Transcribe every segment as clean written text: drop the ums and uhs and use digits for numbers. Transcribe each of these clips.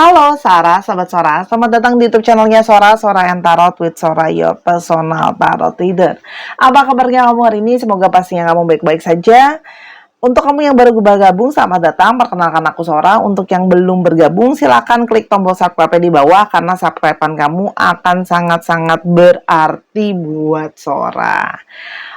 Halo Sarah, sahabat Sora. Selamat datang di YouTube channelnya Sora, Sora and Tarot with Sora, your personal tarot reader. Apa kabarnya kamu hari ini? Semoga pastinya kamu baik-baik saja. Untuk kamu yang baru bergabung, selamat datang. Perkenalkan aku Sora. Untuk yang belum bergabung, silakan klik tombol subscribe di bawah karena subscribe-an kamu akan sangat-sangat berarti buat Sora.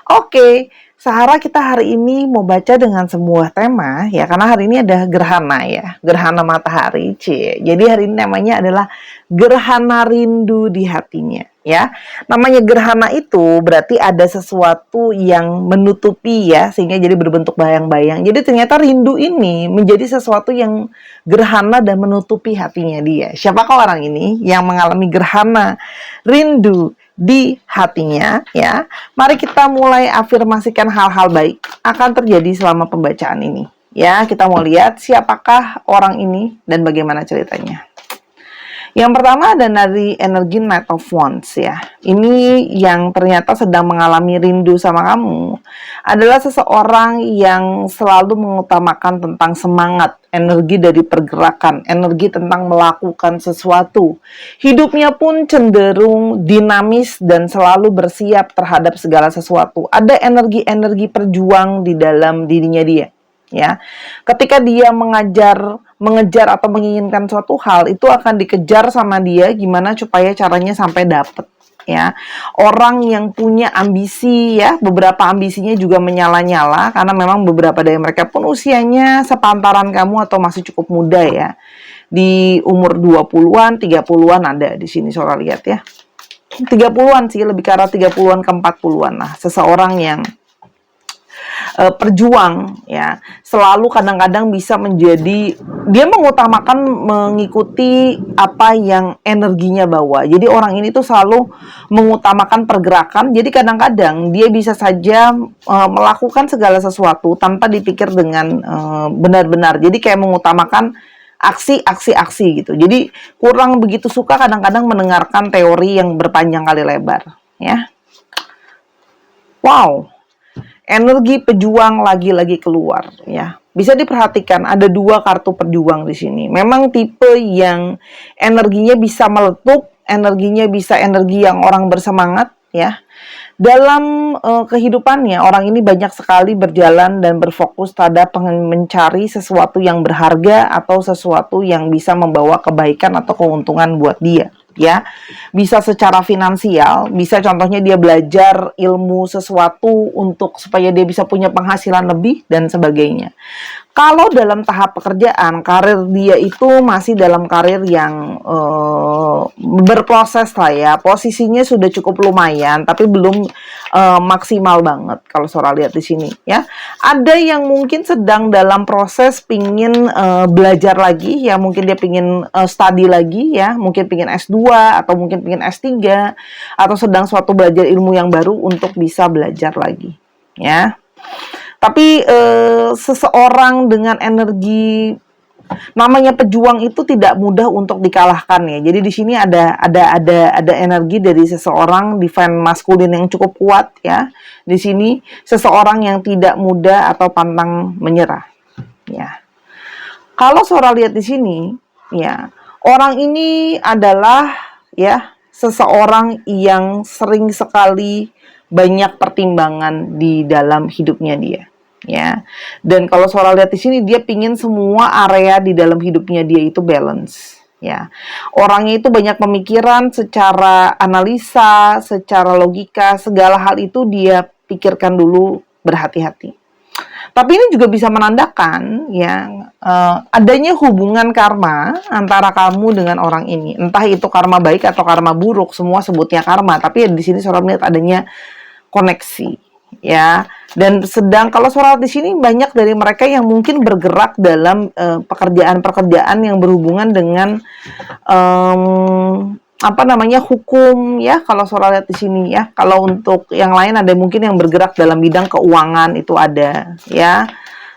Oke, Sahara kita hari ini mau baca dengan sebuah tema ya, karena hari ini ada gerhana ya, gerhana matahari, cie. Jadi hari ini namanya adalah gerhana rindu di hatinya ya. Namanya gerhana itu berarti ada sesuatu yang menutupi ya, sehingga jadi berbentuk bayang-bayang. Jadi ternyata rindu ini menjadi sesuatu yang gerhana dan menutupi hatinya dia. Siapakah orang ini yang mengalami gerhana rindu di hatinya ya? Mari kita mulai afirmasikan hal-hal baik akan terjadi selama pembacaan ini. Ya, kita mau lihat siapakah orang ini dan bagaimana ceritanya. Yang pertama ada dari energi Knight of Wands ya. Ini yang ternyata sedang mengalami rindu sama kamu adalah seseorang yang selalu mengutamakan tentang semangat, energi dari pergerakan, energi tentang melakukan sesuatu. Hidupnya pun cenderung dinamis dan selalu bersiap terhadap segala sesuatu. Ada energi-energi perjuang di dalam dirinya dia. Ya, ketika dia mengejar atau menginginkan suatu hal, itu akan dikejar sama dia gimana supaya caranya sampai dapet ya. Orang yang punya ambisi ya, beberapa ambisinya juga menyala-nyala karena memang beberapa dari mereka pun usianya sepantaran kamu atau masih cukup muda ya. Di umur 20-an, 30-an ada di sini Sora lihat ya. 30-an sih, lebih ke arah 30-an ke 40-an lah. Seseorang yang perjuang ya, selalu kadang-kadang bisa menjadi dia mengutamakan mengikuti apa yang energinya bawa. Jadi orang ini tuh selalu mengutamakan pergerakan. Jadi kadang-kadang dia bisa saja melakukan segala sesuatu tanpa dipikir dengan benar-benar. Jadi kayak mengutamakan aksi gitu. Jadi kurang begitu suka kadang-kadang mendengarkan teori yang berpanjang kali lebar ya. Wow, energi pejuang lagi-lagi keluar ya. Bisa diperhatikan ada dua kartu pejuang di sini. Memang tipe yang energinya bisa meletup, energinya bisa energi yang orang bersemangat ya. Dalam kehidupannya orang ini banyak sekali berjalan dan berfokus pada mencari sesuatu yang berharga atau sesuatu yang bisa membawa kebaikan atau keuntungan buat dia ya. Bisa secara finansial, bisa contohnya dia belajar ilmu sesuatu untuk supaya dia bisa punya penghasilan lebih dan sebagainya. Kalau dalam tahap pekerjaan, karir dia itu masih dalam karir yang berproses lah ya. Posisinya sudah cukup lumayan, tapi belum maksimal banget kalau Sora lihat di sini ya. Ada yang mungkin sedang dalam proses pingin belajar lagi ya, mungkin dia pingin study lagi ya, mungkin pingin S2 atau mungkin pingin S3 atau sedang suatu belajar ilmu yang baru untuk bisa belajar lagi ya. Tapi seseorang dengan energi namanya pejuang itu tidak mudah untuk dikalahkan ya. Jadi di sini ada energi dari seseorang divine maskulin yang cukup kuat ya. Di sini seseorang yang tidak mudah atau pantang menyerah ya. Kalau Sora lihat di sini ya, orang ini adalah ya seseorang yang sering sekali banyak pertimbangan di dalam hidupnya dia ya. Dan kalau Sora lihat di sini dia pingin semua area di dalam hidupnya dia itu balance ya. Orangnya itu banyak pemikiran secara analisa, secara logika, segala hal itu dia pikirkan dulu berhati-hati. Tapi ini juga bisa menandakan ya adanya hubungan karma antara kamu dengan orang ini. Entah itu karma baik atau karma buruk, semua sebutnya karma. Tapi di sini Sora melihat adanya koneksi ya. Dan sedang kalau Sora di sini banyak dari mereka yang mungkin bergerak dalam pekerjaan-pekerjaan yang berhubungan dengan hukum ya. Kalau Sora lihat di sini ya. Kalau untuk yang lain ada mungkin yang bergerak dalam bidang keuangan itu ada ya.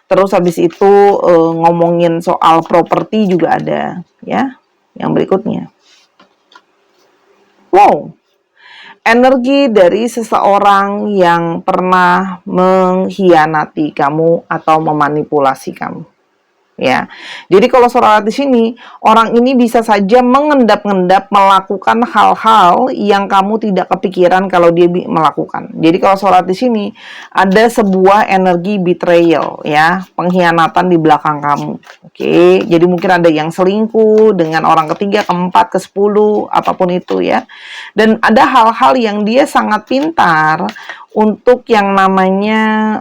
Terus habis itu ngomongin soal properti juga ada ya. Yang berikutnya. Wow. Energi dari seseorang yang pernah mengkhianati kamu atau memanipulasi kamu ya. Jadi kalau Saudara lihat di sini, orang ini bisa saja mengendap-endap melakukan hal-hal yang kamu tidak kepikiran kalau dia melakukan. Jadi kalau Saudara lihat di sini, ada sebuah energi betrayal, ya, pengkhianatan di belakang kamu. Oke, jadi mungkin ada yang selingkuh dengan orang ketiga, keempat, ke-10, apapun itu ya. Dan ada hal-hal yang dia sangat pintar untuk yang namanya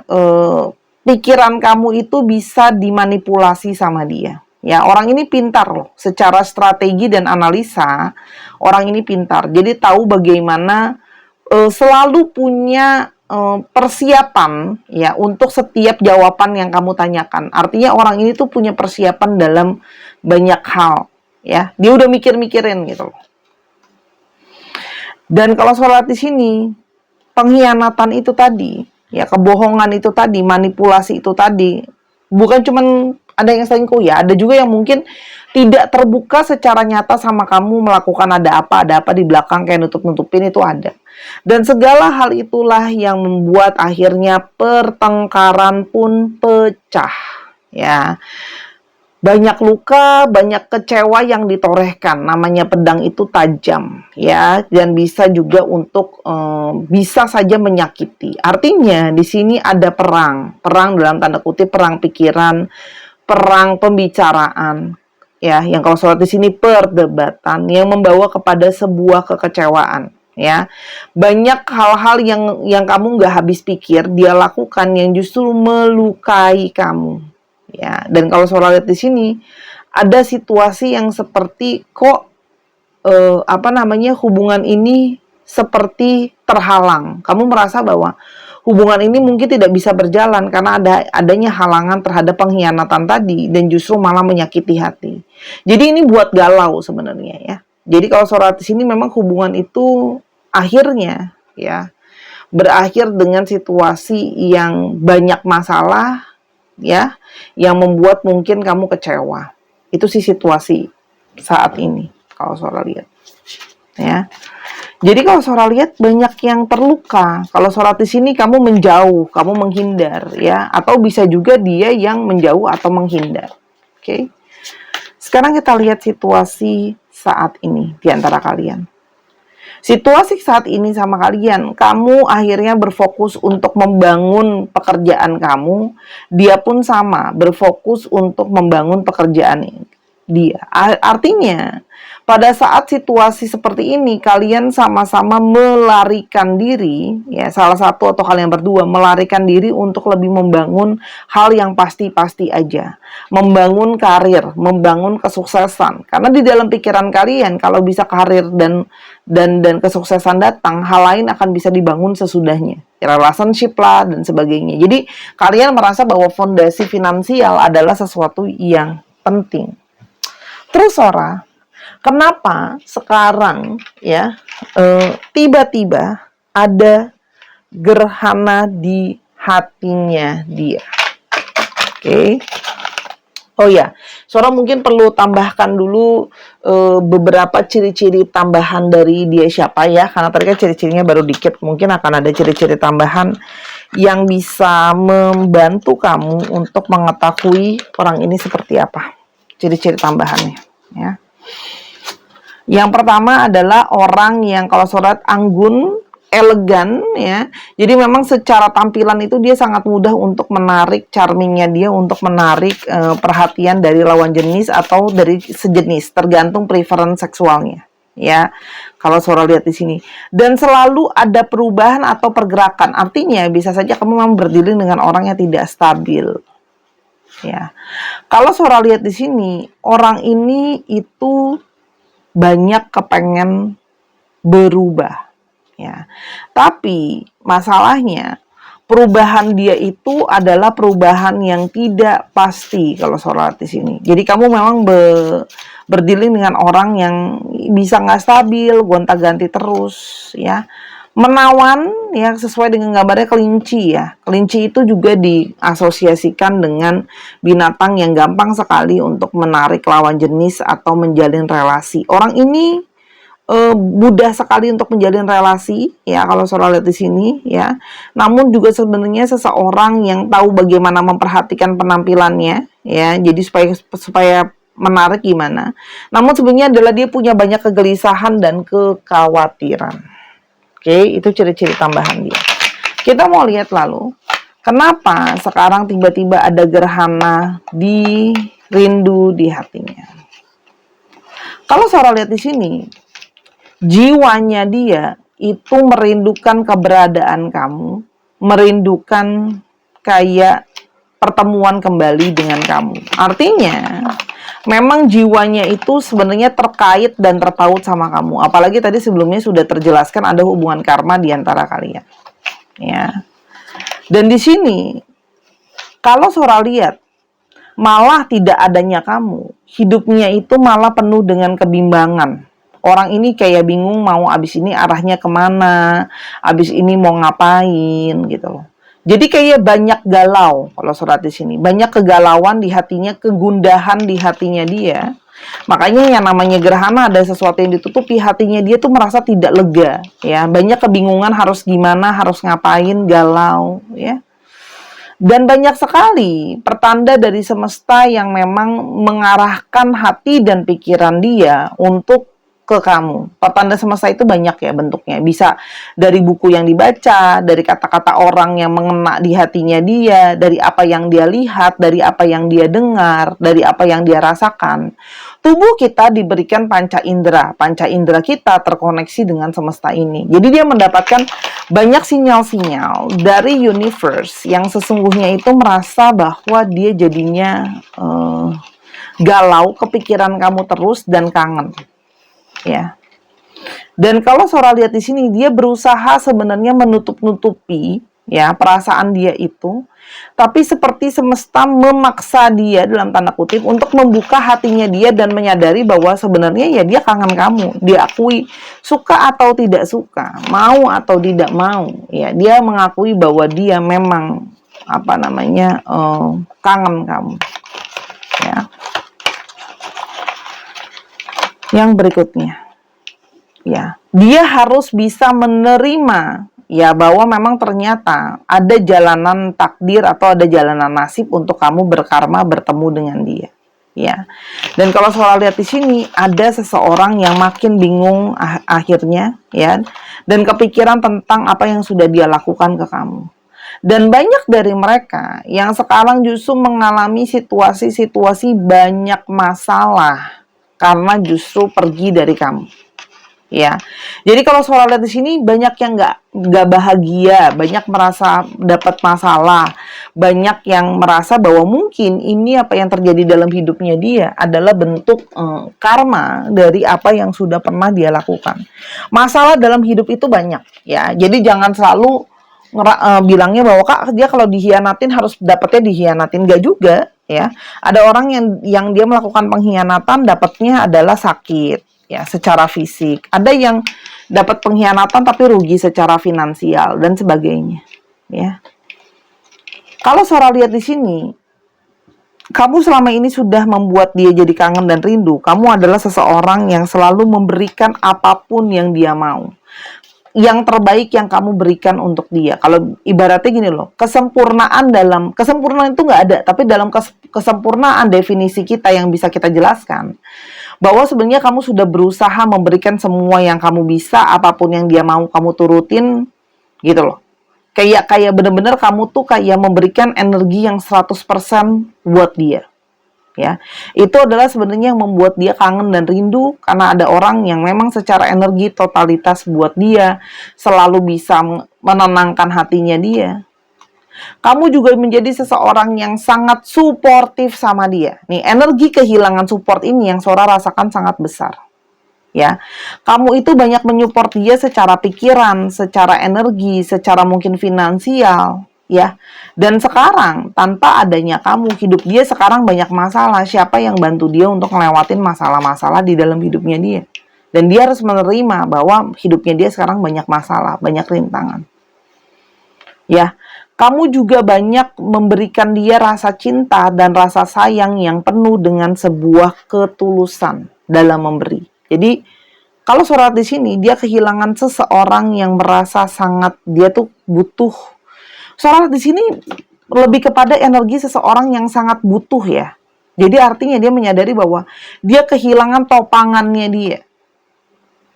pikiran kamu itu bisa dimanipulasi sama dia. Ya, orang ini pintar loh. Secara strategi dan analisa, orang ini pintar. Jadi tahu bagaimana selalu punya persiapan ya untuk setiap jawaban yang kamu tanyakan. Artinya orang ini tuh punya persiapan dalam banyak hal ya. Dia udah mikir-mikirin gitu loh. Dan kalau sholat di sini, pengkhianatan itu tadi, ya kebohongan itu tadi, manipulasi itu tadi, bukan cuman ada yang selingkuh ya, ada juga yang mungkin tidak terbuka secara nyata sama kamu, melakukan ada apa di belakang kayak nutup-nutupin, itu ada. Dan segala hal itulah yang membuat akhirnya pertengkaran pun pecah ya. Banyak luka, banyak kecewa yang ditorehkan. Namanya pedang itu tajam, ya, dan bisa juga untuk bisa saja menyakiti. Artinya di sini ada perang dalam tanda kutip, perang pikiran, perang pembicaraan, ya. Yang kalau sholat di sini perdebatan yang membawa kepada sebuah kekecewaan, ya. Banyak hal-hal yang kamu nggak habis pikir dia lakukan yang justru melukai kamu. Ya, dan kalau Saudara lihat di sini ada situasi yang seperti kok hubungan ini seperti terhalang. Kamu merasa bahwa hubungan ini mungkin tidak bisa berjalan karena adanya halangan terhadap pengkhianatan tadi dan justru malah menyakiti hati. Jadi ini buat galau sebenarnya ya. Jadi kalau Saudara di sini memang hubungan itu akhirnya ya berakhir dengan situasi yang banyak masalah ya, yang membuat mungkin kamu kecewa. Itu sih situasi saat ini kalau Saudara lihat ya. Jadi kalau Saudara lihat banyak yang terluka. Kalau Saudara di sini kamu menjauh, kamu menghindar ya, atau bisa juga dia yang menjauh atau menghindar. Oke. Sekarang kita lihat situasi saat ini di antara kalian. Situasi saat ini sama kalian, kamu akhirnya berfokus untuk membangun pekerjaan kamu, dia pun sama, berfokus untuk membangun pekerjaan dia. Artinya, pada saat situasi seperti ini, kalian sama-sama melarikan diri, ya salah satu atau kalian berdua melarikan diri untuk lebih membangun hal yang pasti-pasti aja. Membangun karir, membangun kesuksesan. Karena di dalam pikiran kalian, kalau bisa karir dan kesuksesan datang, hal lain akan bisa dibangun sesudahnya. Relationship lah dan sebagainya. Jadi kalian merasa bahwa fondasi finansial adalah sesuatu yang penting. Terus Saudara, kenapa sekarang ya tiba-tiba ada gerhana di hatinya dia? Oke. Oh ya, Saudara mungkin perlu tambahkan dulu beberapa ciri-ciri tambahan dari dia siapa ya, karena tadi kan ciri-cirinya baru dikit, mungkin akan ada ciri-ciri tambahan yang bisa membantu kamu untuk mengetahui orang ini seperti apa. Ciri-ciri tambahannya ya. Yang pertama adalah orang yang kalau Saudara anggun, elegan ya. Jadi memang secara tampilan itu dia sangat mudah untuk menarik charmingnya dia, untuk menarik perhatian dari lawan jenis atau dari sejenis, tergantung preference seksualnya ya. Kalau Saudara lihat di sini, dan selalu ada perubahan atau pergerakan. Artinya bisa saja kamu memang berdiri dengan orang yang tidak stabil. Ya. Kalau Saudara lihat di sini, orang ini itu banyak kepengen berubah. Ya. Tapi masalahnya perubahan dia itu adalah perubahan yang tidak pasti kalau Saudara lihat di sini. Jadi kamu memang berdealing dengan orang yang bisa nggak stabil, gonta-ganti terus ya. Menawan ya, sesuai dengan gambarnya kelinci ya. Kelinci itu juga diasosiasikan dengan binatang yang gampang sekali untuk menarik lawan jenis atau menjalin relasi. Orang ini mudah sekali untuk menjalin relasi ya kalau Saudara lihat di sini ya. Namun juga sebenarnya seseorang yang tahu bagaimana memperhatikan penampilannya ya. Jadi supaya menarik gimana. Namun sebenarnya adalah dia punya banyak kegelisahan dan kekhawatiran. Oke, itu ciri-ciri tambahan dia. Kita mau lihat lalu, kenapa sekarang tiba-tiba ada gerhana di rindu di hatinya. Kalau Sora lihat di sini, jiwanya dia itu merindukan keberadaan kamu, merindukan kayak pertemuan kembali dengan kamu. Artinya, memang jiwanya itu sebenarnya terkait dan terpaut sama kamu. Apalagi tadi sebelumnya sudah terjelaskan ada hubungan karma di antara kalian. Ya. Dan di sini, kalau Sora lihat, malah tidak adanya kamu, hidupnya itu malah penuh dengan kebimbangan. Orang ini kayak bingung mau abis ini arahnya kemana, abis ini mau ngapain gitu loh. Jadi kayak banyak galau kalau surat di sini, banyak kegalauan di hatinya, kegundahan di hatinya dia. Makanya yang namanya gerhana ada sesuatu yang ditutupi, hatinya dia tuh merasa tidak lega, ya. Banyak kebingungan harus gimana, harus ngapain, galau, ya. Dan banyak sekali pertanda dari semesta yang memang mengarahkan hati dan pikiran dia untuk ke kamu. Pertanda semesta itu banyak ya bentuknya. Bisa dari buku yang dibaca, dari kata-kata orang yang mengena di hatinya dia, dari apa yang dia lihat, dari apa yang dia dengar, dari apa yang dia rasakan. Tubuh kita diberikan panca indera. Panca indera kita terkoneksi dengan semesta ini. Jadi dia mendapatkan banyak sinyal-sinyal dari universe yang sesungguhnya itu merasa bahwa dia jadinya galau, kepikiran kamu terus dan kangen. Ya. Dan kalau Sora lihat di sini, dia berusaha sebenarnya menutup-nutupi ya perasaan dia itu, tapi seperti semesta memaksa dia dalam tanda kutip untuk membuka hatinya dia dan menyadari bahwa sebenarnya ya dia kangen kamu. Dia akui suka atau tidak suka, mau atau tidak mau, ya dia mengakui bahwa dia memang kangen kamu. Ya. Yang berikutnya, ya, dia harus bisa menerima ya bahwa memang ternyata ada jalanan takdir atau ada jalanan nasib untuk kamu berkarma bertemu dengan dia. Ya. Dan kalau soal lihat di sini ada seseorang yang makin bingung akhirnya ya dan kepikiran tentang apa yang sudah dia lakukan ke kamu. Dan banyak dari mereka yang sekarang justru mengalami situasi-situasi banyak masalah karena justru pergi dari kamu. Ya, jadi kalau soal lihat di sini banyak yang nggak bahagia, banyak merasa dapat masalah, banyak yang merasa bahwa mungkin ini apa yang terjadi dalam hidupnya dia adalah bentuk karma dari apa yang sudah pernah dia lakukan. Masalah dalam hidup itu banyak, ya. Jadi jangan selalu bilangnya bahwa kak dia kalau dihianatin harus dapatnya dihianatin, nggak juga, ya. Ada orang yang dia melakukan pengkhianatan dapatnya adalah sakit ya secara fisik. Ada yang dapat pengkhianatan tapi rugi secara finansial dan sebagainya, ya. Kalau Sora lihat di sini, kamu selama ini sudah membuat dia jadi kangen dan rindu. Kamu adalah seseorang yang selalu memberikan apapun yang dia mau. Yang terbaik yang kamu berikan untuk dia. Kalau ibaratnya gini loh, kesempurnaan itu nggak ada, tapi dalam kesempurnaan definisi kita yang bisa kita jelaskan, bahwa sebenarnya kamu sudah berusaha memberikan semua yang kamu bisa, apapun yang dia mau kamu turutin, gitu loh. Kayak bener-bener kamu tuh kayak memberikan energi yang 100% buat dia. Ya, itu adalah sebenarnya yang membuat dia kangen dan rindu karena ada orang yang memang secara energi totalitas buat dia selalu bisa menenangkan hatinya dia. Kamu juga menjadi seseorang yang sangat suportif sama dia. Nih, energi kehilangan support ini yang Sora rasakan sangat besar. Ya, kamu itu banyak menyupport dia secara pikiran, secara energi, secara mungkin finansial. Ya, dan sekarang tanpa adanya kamu, hidup dia sekarang banyak masalah. Siapa yang bantu dia untuk ngelewatin masalah-masalah di dalam hidupnya dia? Dan dia harus menerima bahwa hidupnya dia sekarang banyak masalah, banyak rintangan. Ya, kamu juga banyak memberikan dia rasa cinta dan rasa sayang yang penuh dengan sebuah ketulusan dalam memberi. Jadi kalau Sora di sini dia kehilangan seseorang yang merasa sangat dia tuh butuh. Sora di sini lebih kepada energi seseorang yang sangat butuh ya. Jadi artinya dia menyadari bahwa dia kehilangan topangannya dia.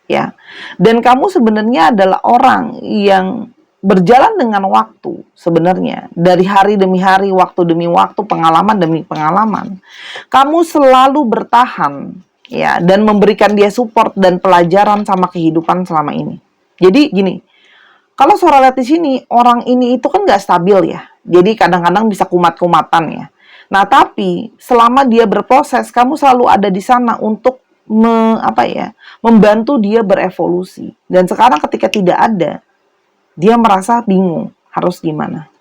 Ya. Dan kamu sebenarnya adalah orang yang berjalan dengan waktu sebenarnya. Dari hari demi hari, waktu demi waktu, pengalaman demi pengalaman. Kamu selalu bertahan ya dan memberikan dia support dan pelajaran sama kehidupan selama ini. Jadi gini, kalau Sora lihat di sini, orang ini itu kan nggak stabil ya. Jadi kadang-kadang bisa kumat-kumatan ya. Nah, tapi selama dia berproses, kamu selalu ada di sana untuk membantu dia berevolusi. Dan sekarang ketika tidak ada, dia merasa bingung harus gimana.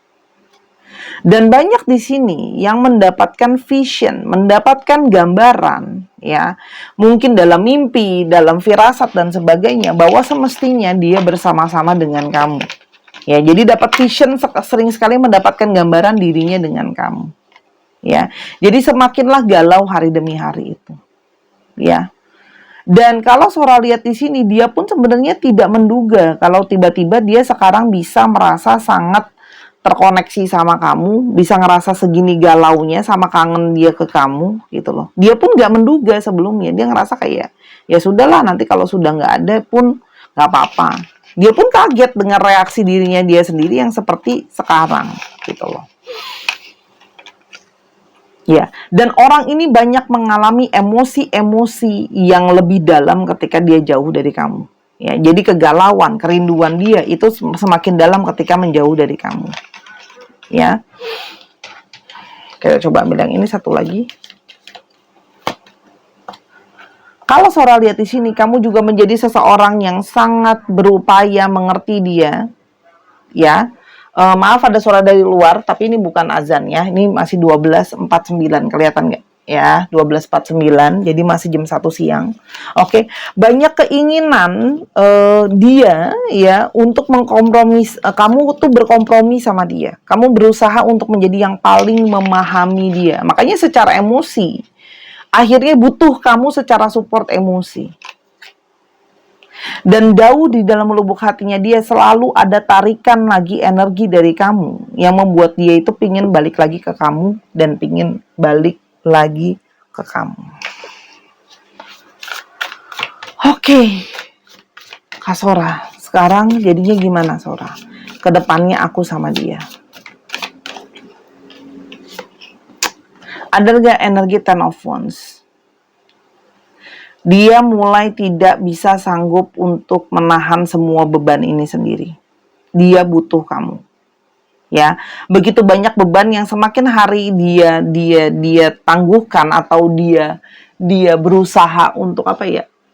Dan banyak di sini yang mendapatkan vision, mendapatkan gambaran, ya, mungkin dalam mimpi, dalam firasat dan sebagainya, bahwa semestinya dia bersama-sama dengan kamu. Ya, jadi dapat vision sering sekali mendapatkan gambaran dirinya dengan kamu. Ya, jadi semakinlah galau hari demi hari itu. Ya. Dan kalau Sora lihat di sini, dia pun sebenarnya tidak menduga kalau tiba-tiba dia sekarang bisa merasa sangat terkoneksi sama kamu, bisa ngerasa segini galaunya sama kangen dia ke kamu gitu loh. Dia pun nggak menduga sebelumnya, dia ngerasa kayak ya sudahlah, nanti kalau sudah nggak ada pun nggak apa-apa. Dia pun kaget dengan reaksi dirinya dia sendiri yang seperti sekarang gitu loh. Ya, dan orang ini banyak mengalami emosi-emosi yang lebih dalam ketika dia jauh dari kamu. Ya, jadi kegalauan, kerinduan dia itu semakin dalam ketika menjauh dari kamu. Ya. Kita coba ambil yang ini satu lagi. Kalau Sora lihat di sini, kamu juga menjadi seseorang yang sangat berupaya mengerti dia. Ya. Maaf ada suara dari luar, tapi ini bukan azan ya. Ini masih 12.49, kelihatan nggak? Ya, 12.49, jadi masih jam 1 siang. Oke, banyak keinginan dia ya untuk mengkompromi, kamu tuh berkompromi sama dia. Kamu berusaha untuk menjadi yang paling memahami dia. Makanya secara emosi, akhirnya butuh kamu secara support emosi. Dan jauh di dalam lubuk hatinya dia selalu ada tarikan lagi energi dari kamu yang membuat dia itu pingin balik lagi ke kamu dan pingin balik lagi ke kamu. Oke, Kak Sora, sekarang jadinya gimana Sora? Kedepannya aku sama dia. Ada nggak energi Ten of Wands? Dia mulai tidak bisa sanggup untuk menahan semua beban ini sendiri. Dia butuh kamu. Ya, begitu banyak beban yang semakin hari dia tangguhkan atau dia berusaha untuk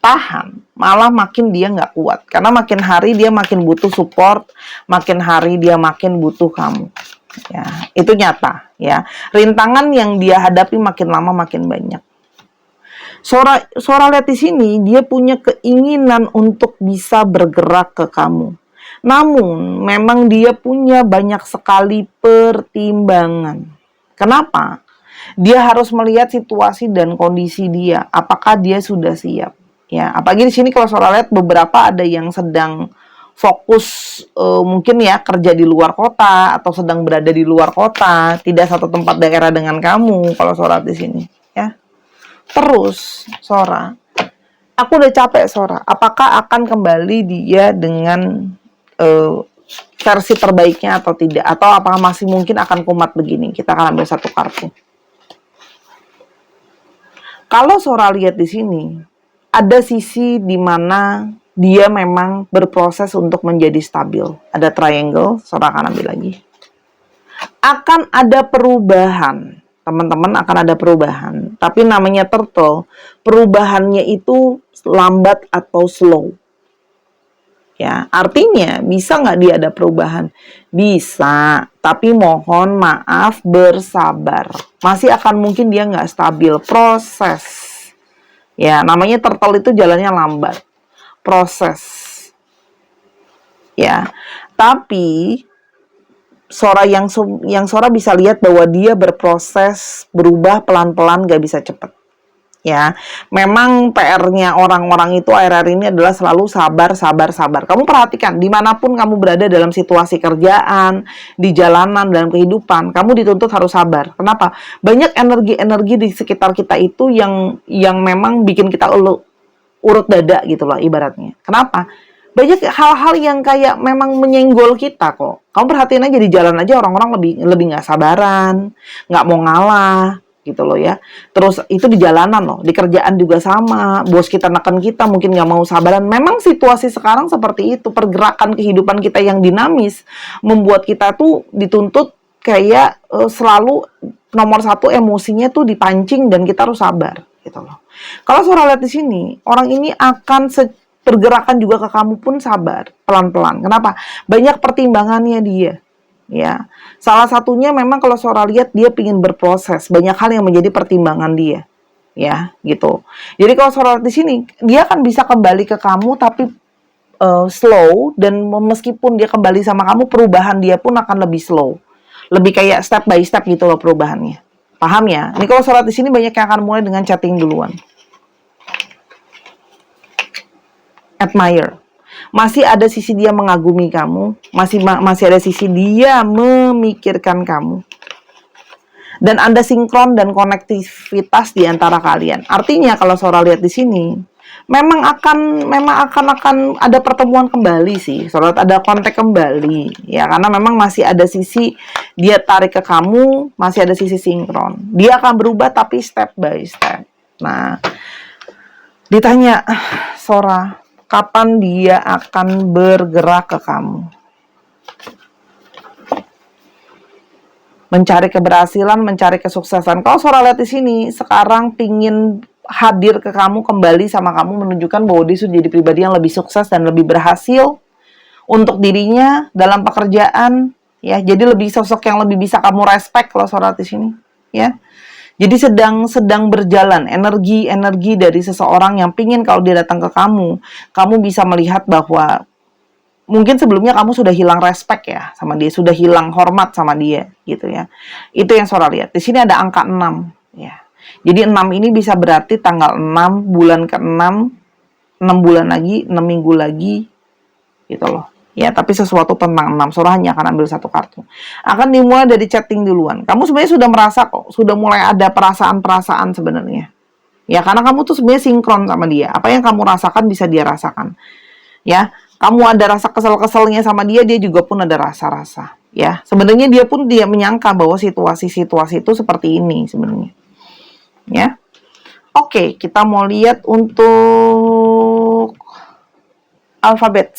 tahan, malah makin dia nggak kuat. Karena makin hari dia makin butuh support, makin hari dia makin butuh kamu. Ya, itu nyata. Ya, rintangan yang dia hadapi makin lama makin banyak. Sora lihat di sini, dia punya keinginan untuk bisa bergerak ke kamu. Namun, memang dia punya banyak sekali pertimbangan. Kenapa? Dia harus melihat situasi dan kondisi dia. Apakah dia sudah siap? Ya, apalagi di sini kalau Sora lihat beberapa ada yang sedang fokus mungkin ya kerja di luar kota atau sedang berada di luar kota, tidak satu tempat daerah dengan kamu kalau Sora di sini, ya. Terus, Sora, aku udah capek Sora. Apakah akan kembali dia dengan versi terbaiknya atau tidak? Atau apakah masih mungkin akan kumat begini? Kita akan ambil satu kartu. Kalau Sora lihat di sini, ada sisi di mana dia memang berproses untuk menjadi stabil. Ada triangle, Sora akan ambil lagi. Akan ada perubahan. Teman-teman akan ada perubahan. Tapi namanya turtle, perubahannya itu lambat atau slow. Ya, artinya bisa nggak dia ada perubahan? Bisa, tapi mohon maaf bersabar. Masih akan mungkin dia nggak stabil, proses. Ya, namanya turtle itu jalannya lambat. Proses. Ya, tapi Sora yang Sora bisa lihat bahwa dia berproses berubah pelan-pelan, gak bisa cepat. ya. Memang PR-nya orang-orang itu akhir-akhir ini adalah selalu sabar, sabar, sabar. Kamu perhatikan, dimanapun kamu berada dalam situasi kerjaan, di jalanan, dalam kehidupan, kamu dituntut harus sabar. Kenapa? Banyak energi-energi di sekitar kita itu yang memang bikin kita urut dada gitu loh ibaratnya. Kenapa? Banyak hal-hal yang kayak memang menyenggol kita kok. Kamu perhatiin aja di jalan aja orang-orang lebih nggak sabaran, nggak mau ngalah gitu loh ya. Terus itu di jalanan loh, di kerjaan juga sama. Bos kita neken kita mungkin nggak mau sabaran. Memang situasi sekarang seperti itu, pergerakan kehidupan kita yang dinamis membuat kita tuh dituntut kayak selalu nomor satu emosinya tuh dipancing dan kita harus sabar gitu loh. Kalau Sora lihat di sini, orang ini akan pergerakan juga ke kamu pun sabar, pelan-pelan. Kenapa? Banyak pertimbangannya dia. Ya, salah satunya memang kalau Sora lihat dia ingin berproses, banyak hal yang menjadi pertimbangan dia. Ya, gitu. Jadi kalau Sora lihat di sini, dia akan bisa kembali ke kamu tapi slow, dan meskipun dia kembali sama kamu, perubahan dia pun akan lebih slow. Lebih kayak step by step gitu loh perubahannya. Paham ya? Ini kalau Sora di sini banyak yang akan mulai dengan chatting duluan. Admire. Masih ada sisi dia mengagumi kamu, masih ada sisi dia memikirkan kamu. Dan ada sinkron dan konektivitas di antara kalian. Artinya kalau Sora lihat di sini, memang akan ada pertemuan kembali sih. Sora ada kontak kembali ya, karena memang masih ada sisi dia tarik ke kamu, masih ada sisi sinkron. Dia akan berubah tapi step by step. Nah, ditanya Sora, kapan dia akan bergerak ke kamu? Mencari keberhasilan, mencari kesuksesan. Kalau Sora lihat di sini, sekarang pingin hadir ke kamu, kembali sama kamu, menunjukkan bahwa dia sudah jadi pribadi yang lebih sukses dan lebih berhasil untuk dirinya dalam pekerjaan, ya. Jadi lebih sosok yang lebih bisa kamu respect kalau Sora lihat di sini, ya. Jadi sedang berjalan energi dari seseorang yang pingin kalau dia datang ke kamu bisa melihat bahwa mungkin sebelumnya kamu sudah hilang respect ya sama dia, sudah hilang hormat sama dia gitu ya. Itu yang Sora lihat. Di sini ada angka 6 ya. Jadi 6 ini bisa berarti tanggal 6, bulan ke-6, 6 bulan lagi, 6 minggu lagi gitu loh. Ya, tapi sesuatu tentang 6. Sora hanya akan ambil satu kartu. Akan dimulai dari chatting duluan. Kamu sebenarnya sudah merasa kok, sudah mulai ada perasaan-perasaan sebenarnya. Ya, karena kamu tuh sebenarnya sinkron sama dia. Apa yang kamu rasakan bisa dia rasakan. Ya, kamu ada rasa kesel-keselnya sama dia, dia juga pun ada rasa-rasa. Ya, sebenarnya dia pun menyangka bahwa situasi-situasi itu seperti ini sebenarnya. Ya. Oke, kita mau lihat untuk alfabet.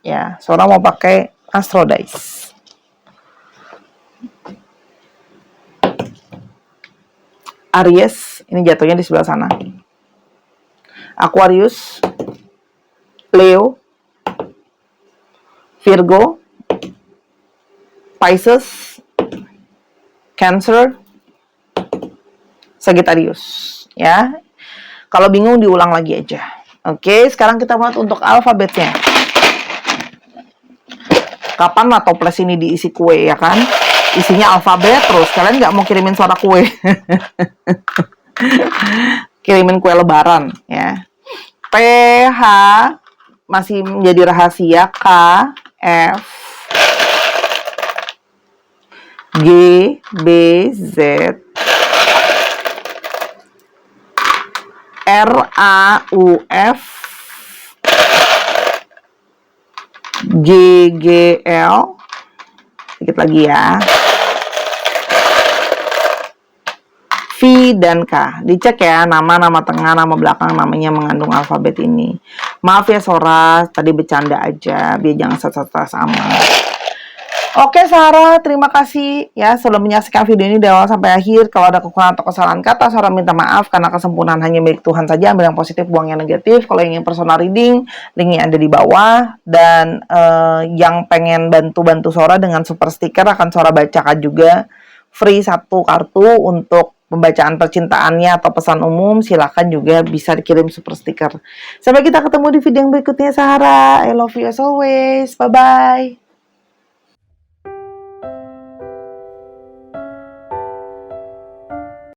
Ya, Sora mau pakai Astro Dice. Aries, ini jatuhnya di sebelah sana. Aquarius, Leo, Virgo, Pisces, Cancer, Sagittarius. Ya, kalau bingung diulang lagi aja. Oke, sekarang kita lihat untuk alfabetnya. Kapan lah toples ini diisi kue ya kan? Isinya alfabet terus. Kalian nggak mau kirimin Sora kue? Kirimin kue lebaran ya. P, H masih menjadi rahasia. K, F, G, B, Z, R, A, U, F, G, G, L. Sedikit lagi ya. V dan K. Dicek ya, nama tengah, nama belakang, namanya mengandung alfabet ini. Maaf ya Sora, tadi bercanda aja, biar jangan stres-stres amat. Oke Sarah, terima kasih ya sudah menyaksikan video ini dari awal sampai akhir. Kalau ada kekurangan atau kesalahan kata, Sarah minta maaf karena kesempurnaan hanya milik Tuhan saja. Ambil yang positif, buang yang negatif. Kalau ingin personal reading, linknya ada di bawah. Dan yang pengen bantu Sora dengan super sticker akan Sora bacakan juga. Free 1 kartu untuk pembacaan percintaannya atau pesan umum. Silakan juga bisa dikirim super sticker. Sampai kita ketemu di video yang berikutnya Sarah. I love you as always. Bye-bye.